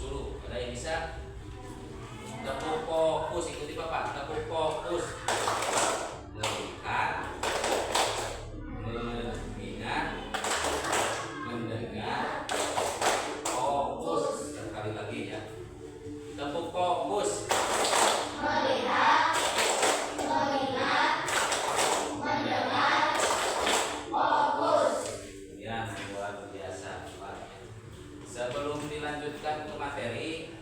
dulu. Ada yang bisa? Tepuk fokus, ikuti Bapak. Tepuk fokus. Melihat, mengingat, mendengar, fokus. Sekali lagi ya. Tepuk fokus. Melihat, mengingat, mendengar, fokus. Ya, luar biasa. Sebelum dilanjutkan ke materi,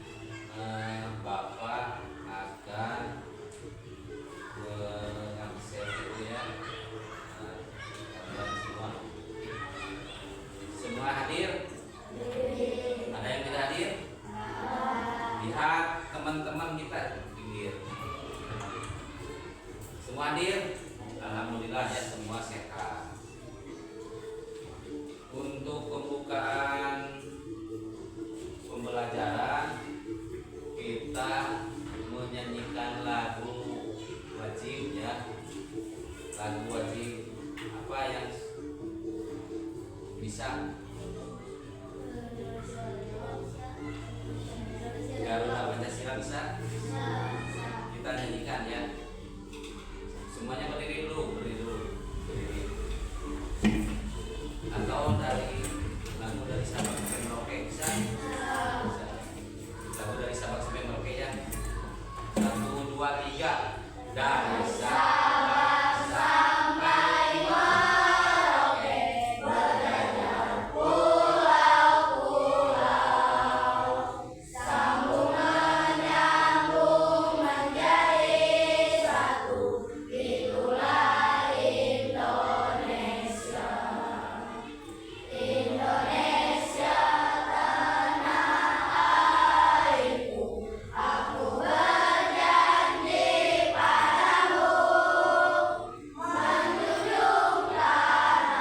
Bapak akan mengakses itu ya. Kalian semua hadir? Ada yang tidak hadir? Lihat teman-teman kita di pinggir. Semua hadir? Alhamdulillah ya, semua sehat. Untuk pembukaan pembelajaran kita menyanyikan lagu wajib ya. Lagu wajib apa yang bisa? Garuda Pancasila bisa? Kita nyanyikan ya. Semuanya berdiri dulu, berdiri. Atau dari lagu dari Sabang sampai Merauke bisa? Bisa. Lagu dari Sabang sampai Merauke ya. 1, 2, 3. Dari Sabang sampai Merauke, berjajar pulau-pulau, sambung menyambung menjadi satu, itulah Indonesia. Indonesia tanah airku, aku berjanji padamu, menjunjung tanah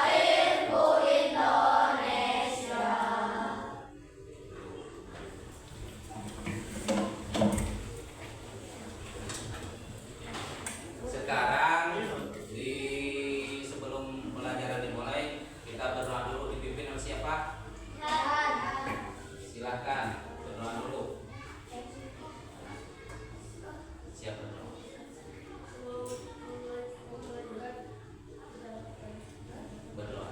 airku Indonesia. Sekarang sebelum pelajaran dimulai, kita berdoa dulu, dipimpin oleh siapa? Silakan berdoa dulu. Siap berdoa. Berdoa.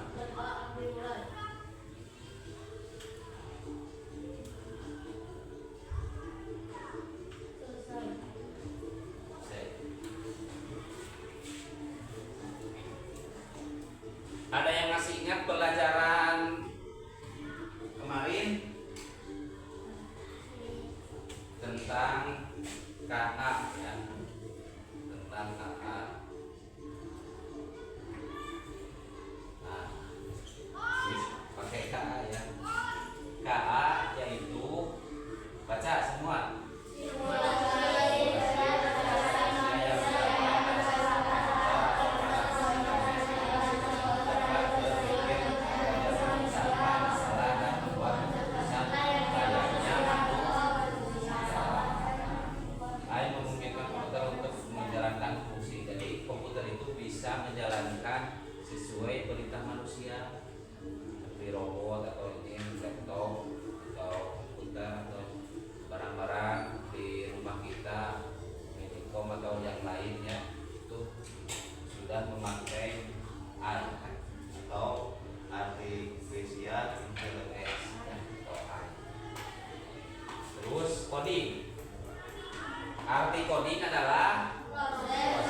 Ada yang masih ingat pelajaran kemarin tentang KA ya, tentang KA. Nah, pakai KA ya. KA yaitu, baca semua. Menjalankan sesuai perintah manusia, seperti robot atau ini laptop atau komputer atau barang-barang di rumah kita, medikom atau yang lainnya, itu sudah memakai AI atau artificial intelligence atau AI. Terus coding. Arti coding adalah proses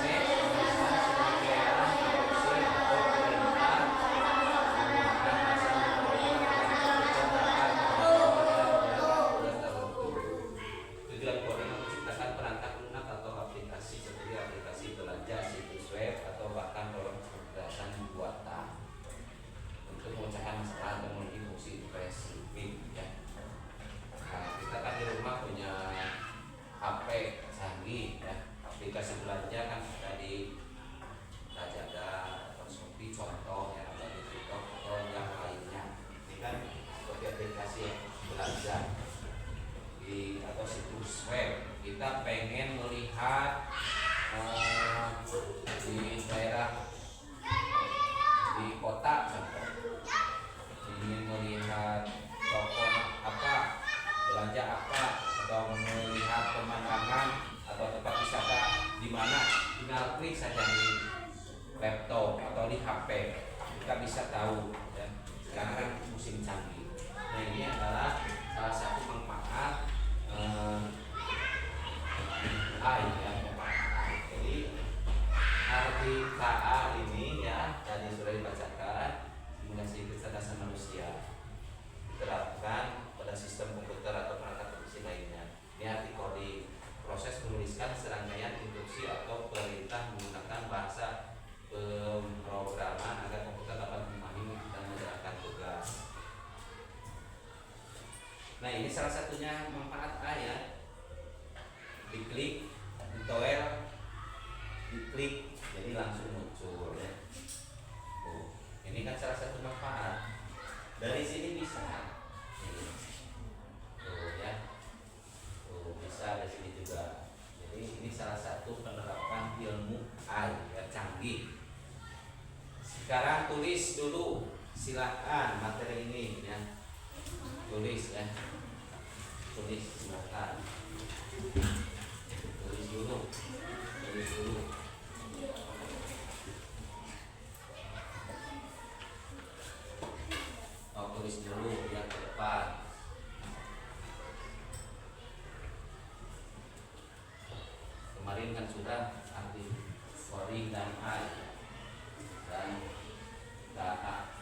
untuk memecahkan masalah dan memiliki fungsi spesifik ya. Nah, kita kan di rumah punya HP canggih ya, aplikasi belanja kan ada di Lazada atau Shopee contoh ya, atau di TikTok atau yang lainnya. Ini kan seperti aplikasi belanja di atau situs web. Kita pengen melihat di daerah di kota contoh, ingin atau melihat pemandangan atau tempat wisata di mana, tinggal klik saja di laptop atau di HP, kita bisa tahu ya. Sekarang kan musim canggih. Nah, ini adalah salah satu manfaat AI ya. Jadi arti KA ini ya tadi sudah dibacakan, simulasi kecerdasan manusia diterapkan pada sistem komputer atau perangkat produksi lainnya. Ini arti coding, proses menuliskan serangkaian instruksi atau perintah menggunakan bahasa pemrograman agar komputer dapat memahami dan menjalankan tugas. Nah, ini salah satunya manfaat A ya. Diklik, ditoel, diklik, jadi langsung muncul ya. Ini kan salah satu manfaat. Dari sini bisa. Ya. Bisa dari sini juga. Jadi ini salah satu penerapan ilmu AI ya, canggih. Sekarang tulis dulu, silakan materi ini ya. Tulis ya. Tulis silakan. Tulis dulu. Tulis dulu. Tulis dulu yang ke depan. Kemarin kan sudah arti coding dan AI dan data.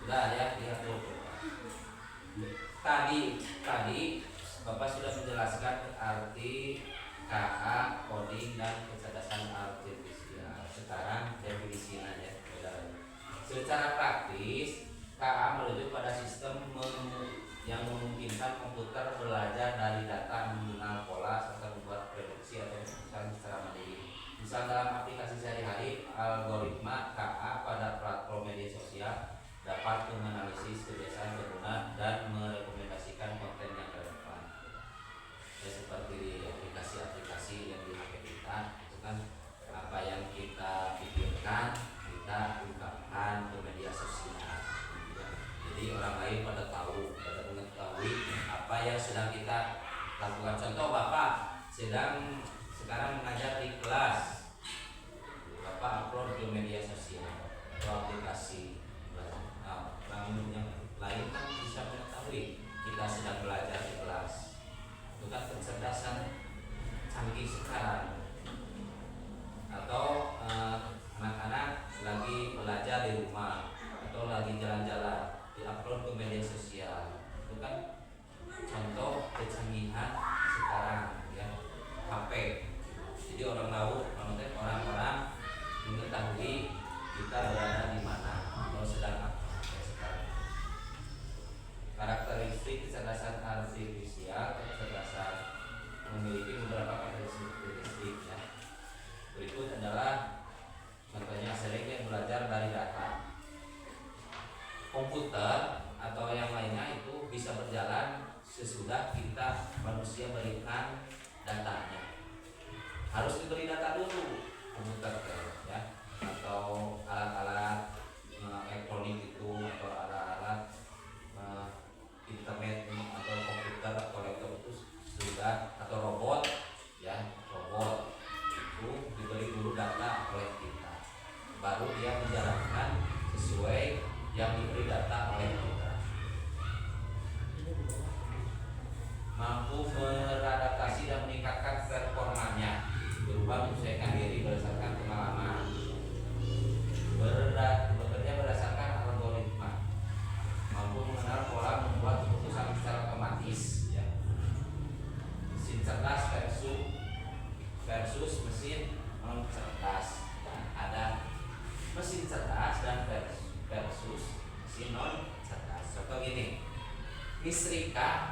Sudah ya, lihat dulu. Tadi Bapak sudah menjelaskan arti KA, coding dan kecerdasan artifisial. Sekarang definisinya ya. Secara praktis, KA merujuk pada sistem yang memungkinkan komputer belajar dari data, mengenal pola, serta membuat prediksi atau keputusan secara mandiri. Misal dalam aplikasi sehari-hari, algoritma KA pada platform media sosial dapat menganalisis kebiasaan pengguna dan merekomendasikan konten yang relevan. Ya, seperti di aplikasi-aplikasi yang di HP kita, itu kan apa yang kita pikirkan kita ungkapkan ke media sosial. Jadi orang lain pada mengetahui apa yang sedang kita lakukan. Contoh, Bapak sekarang mengajar di kelas, Bapak upload ke media sosial atau aplikasi. Orang yang lain kan bisa mengetahui kita sedang belajar di kelas. Itu kan kecerdasan canggih sekarang. Atau anak-anak lagi belajar di rumah atau lagi jalan-jalan, diupload ke media sosial. Itu kan contoh kecanggihan sekarang ya, HP. Jadi orang-orang mengetahui kita berada di mana atau sedang apa sekarang. Karakteristik kecerdasan artifisial, kecerdasan memiliki beberapa karakteristik ya. Berikut adalah contohnya, seringnya belajar dari data. Komputer atau yang lainnya itu bisa berjalan sesudah kita manusia berikan datanya. Harus diberi data dulu komputer ya, atau alat-alat elektronik itu, atau alat-alat internet atau komputer atau laptop itu sudah, atau robot ya, robot itu diberi dulu data oleh kita, baru dia menjalankan sesuai yang diberi data oleh kita. Mampu beradaptasi dan meningkatkan performanya, berubah menyesuaikan diri berdasarkan pengalaman, bekerja berdasarkan algoritma, mampu mengenal pola, membuat keputusan secara otomatis ya. Mesin cerdas versus mesin non cerdas. Ada mesin cerdas dan versus mesin non cerdas. Contoh gini, kita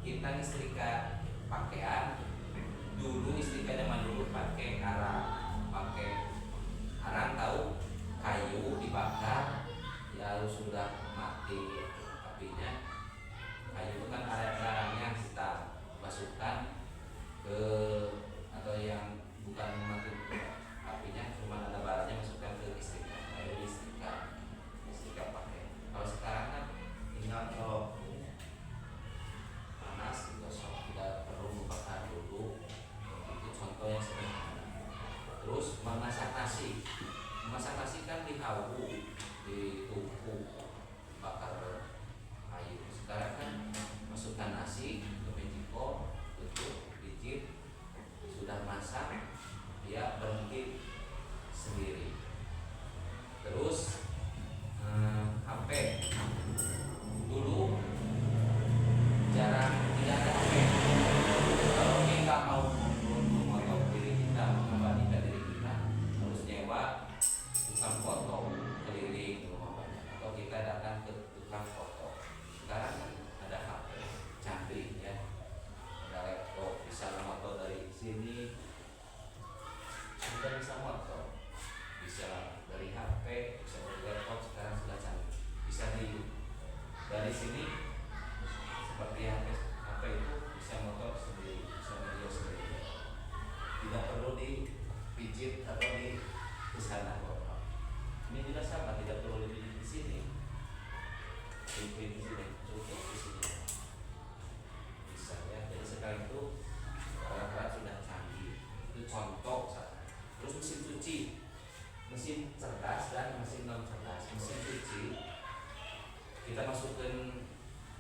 nyetrika pakaian. Dulu istrika zaman dulu pakai arang, tahu, kayu dibakar ya, sudah mati apinya. Kayu itu kan arangnya kita masukkan ke, atau yang bukan mati apinya, cuma ada baranya, masukkan ke istrika, lalu istrika pakai. Kalau sekarang kan tinggal colok panas, digosok, tidak perlu membakar dulu. Itu contoh yang sederhana. Terus memasak nasi kan dihawu, ditumpuk, bakar kayu. Sekarang kan masukkan nasi ke mejiko, tutup, pijit, sudah masak, dia berhenti sendiri. Terus HP dulu jarang, tidak ada HP. Kalau kita mau memotong diri kita, mengabadikan diri kita, harus nyewa tukang foto keliling rumah banyak, atau kita datang ke tukang foto. Sekarang ada HP canggih ya, ada laptop, bisa foto dari sini, sudah bisa foto, bisa dari HP, bisa dari laptop. Sekarang sudah canggih, bisa dari sini seperti HP itu bisa motor sendiri, bisa video sendiri, tidak perlu dipijit atau di sana. Ini juga sama, tidak perlu dipijit di sini, dipijit di sini, cukup di sini bisa ya. Jadi sekarang itu alat-alat sudah canggih. Itu contoh saja. Terus mesin cuci, mesin cerdas dan mesin non cerdas. Mesin cuci kita masukkan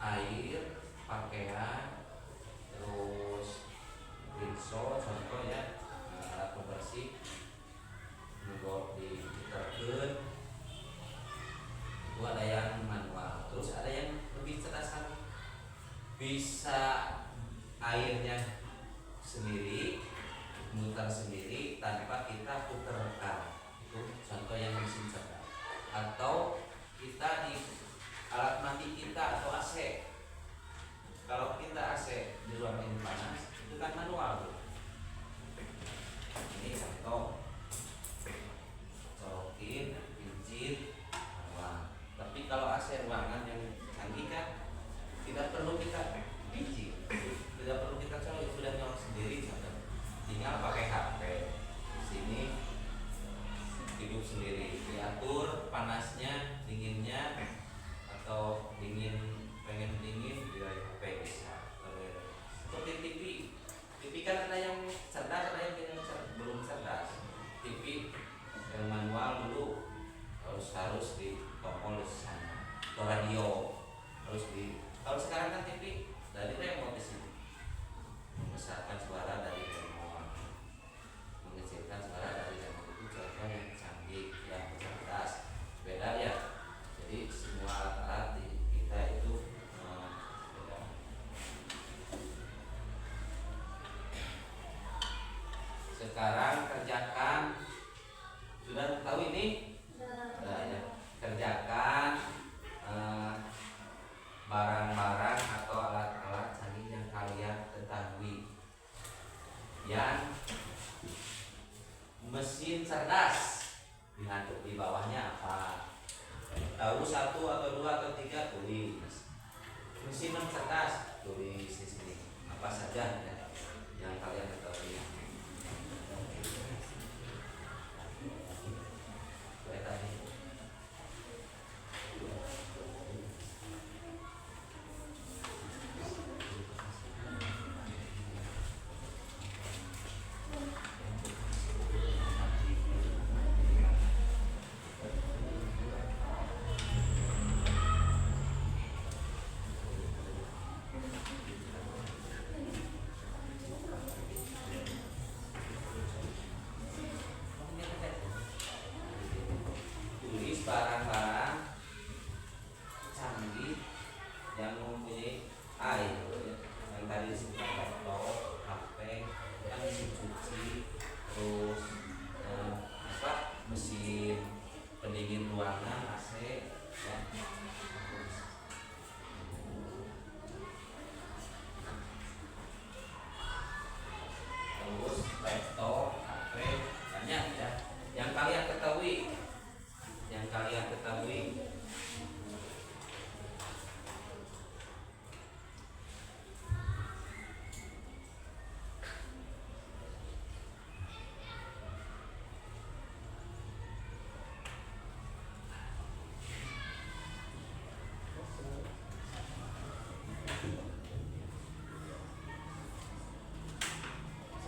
air, pakaian, terus rinso, contoh ya, alat pembersih, nggak diterken. Itu ada yang manual. bisa airnya sendiri, muter sendiri tanpa kita putarkan. Itu contoh yang mesin cerdas. Atau kita di alat mati kita atau AC. Kalau kita AC di ruangan yang panas, itu kan manual. Ini contoh, colokin, pincit, manual. Tapi kalau AC ruangan yang canggih kan tidak perlu kita pincit, tidak perlu kita colok, sudah nyala sendiri. Tinggal pakai HP. Di sini hidup sendiri, diatur panasnya, dinginnya, atau pengen dingin dari HP bisa. Seperti TV. TV kan ada yang cerdas, ada yang belum cerdas. TV yang manual dulu harus di tombol di sana. Atau radio harus di. Kalau sekarang kan TV dari remote di sini. Membesarkan suara dari remote, mengecilkan suara dari remote. Itu contoh yang canggih, yang cerdas. Beda ya. Jadi semua alat-alat di kita itu beda. Sekarang kerjakan, sudah tahu ini? Sudah ya. Kerjakan barang-barang atau alat-alat canggih yang kalian ketahui. Yang mesin cerdas, lihat di bawahnya apa? Tahu 1 atau 2 atau 3, tulis. Mesin cerdas, tulis di sini. Apa saja ya yang kalian ketahui. Kayak tadi. Tulis barang-barang canggih yang mempunyai air, yang tadi disebut laptop, HP, yang mesin cuci, terus mesin pendingin ruangan, AC, ya. Terus laptop, HP, banyak ya. Yang kalian ketahui.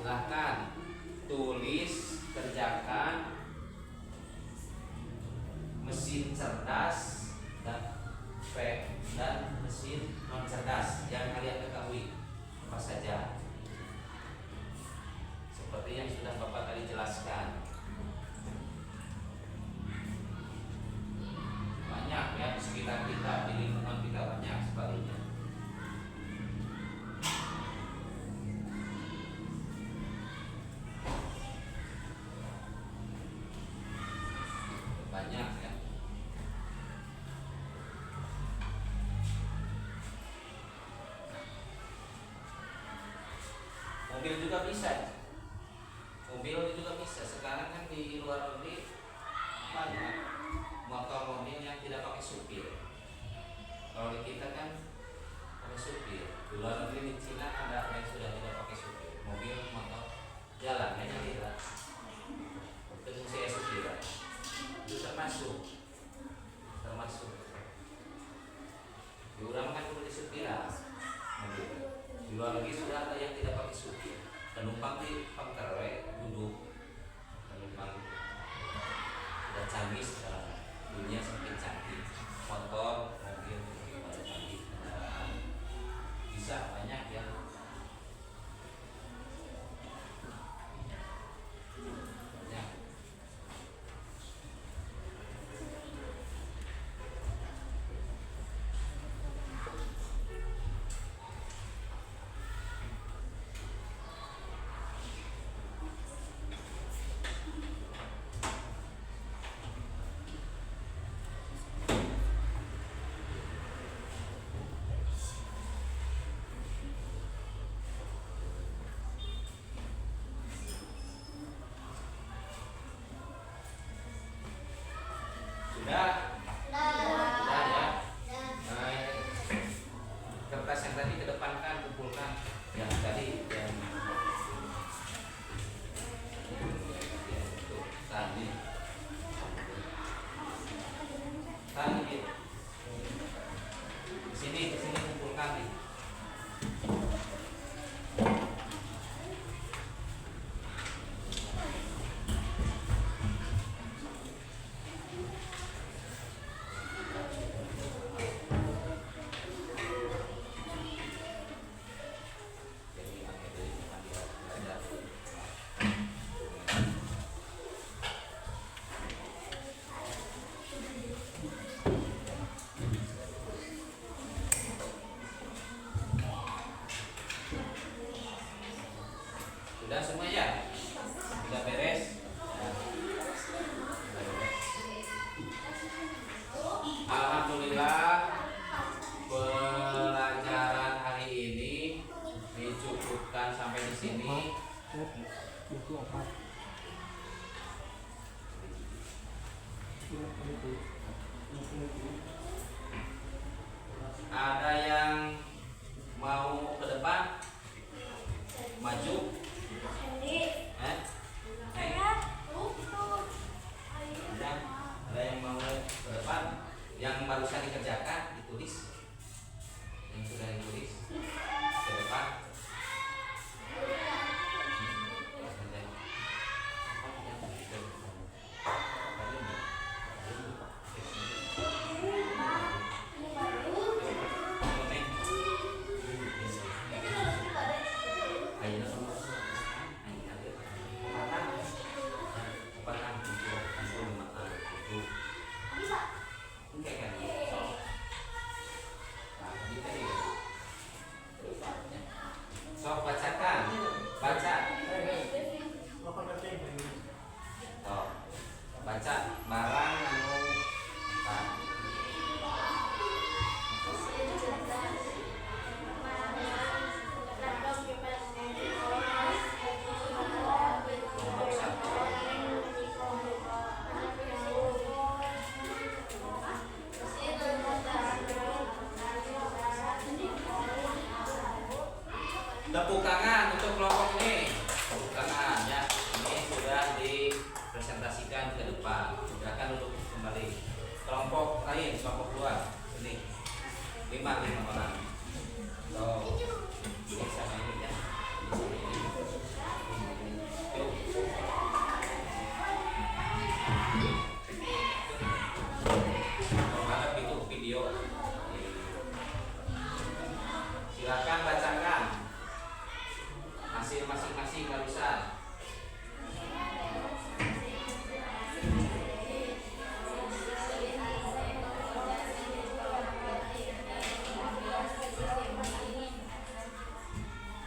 Silahkan tulis, kerjakan mesin cerdas dan mesin non cerdas yang kalian ketahui apa saja, seperti yang sudah Bapak tadi jelaskan. Banyak ya di sekitar kita, di lingkungan kita banyak sekali. Banyak ya. Mobil juga bisa. Mobil juga bisa. Sekarang kan di luar negeri banyak motor mobil yang tidak pakai supir. Kalau di kita kan pakai supir. Di luar negeri, di Cina ada yang sudah tidak pakai supir. Mobil, motor jalan hanya tidak. Itu saya supir. Itu termasuk. Di orang kan perlu disupir mobil. Di luar negeri sudah ada yang tidak pakai supir. Penumpang di pangkerwe duduk. Penumpang sudah canggih sekarang. Dunia semakin canggih. Motor, mobil pada canggih. Bisa banyak ya. Banyak. Ada yang mau ke depan? Maju? Eh? Ada yang mau ke depan? Yang barusan dikerjakan ditulis. Yang sudah ditulis ke depan. Sok bacakan, baca. Sok baca barang anu kelompok satu. Tepuk tangan untuk kelompok ini. Tepuk tangan ya. Ini sudah dipresentasikan ke depan. Silakan duduk kembali. Kelompok lain, kelompok dua. Ini 5 orang. Ini sama ini ya. Ini sama ini. Yuk. Menghadap itu video. Silakan bacakan hasil masing-masing barusan.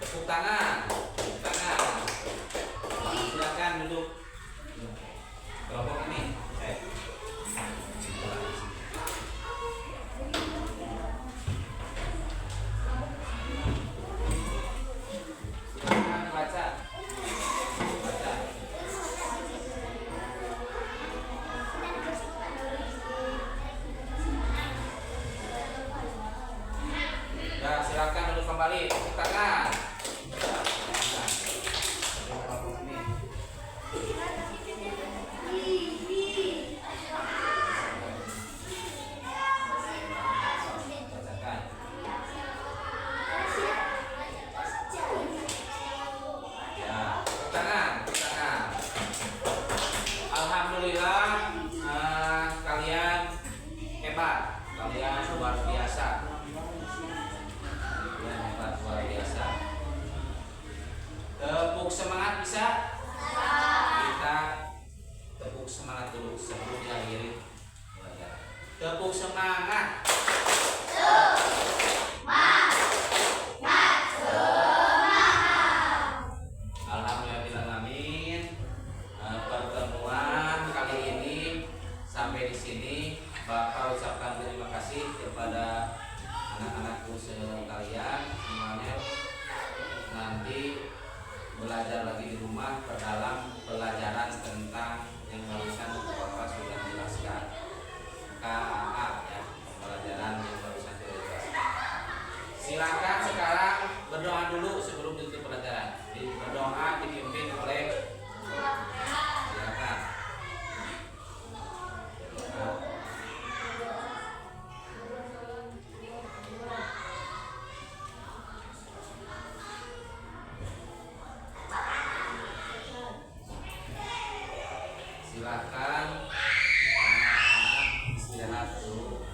Tepuk tangan, tepuk tangan. Silakan duduk. Kelompok ini. Silakan baca. Baca. Ya, silakan duduk kembali. Tepuk tangan. Kelompok ini. Bacakan. Ya, tepuk tangan, tepuk tangan. Alhamdulillah, kalian hebat, kalian luar biasa. Kalian hebat luar biasa. Tepuk semangat bisa? Kita tepuk semangat dulu sebelum diakhiri pelajaran. Tepuk semangat. Alhamdulillahirrahmanirrahim. Pertemuan kali ini sampai di sini. Bapak ucapkan terima kasih kepada anak-anakku sekalian semuanya. Nanti belajar lagi di rumah, perdalam pelajaran tentang yang barusan Bapak sudah jelaskan. KAA ya, pelajaran yang barusan sudah jelaskan. Silakan sekarang berdoa dulu sebelum tutup pelajaran. Berdoa dipimpin oleh silakan. Silakan anak-anak istirahat dulu.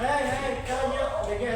Hey, hey, kalian jaga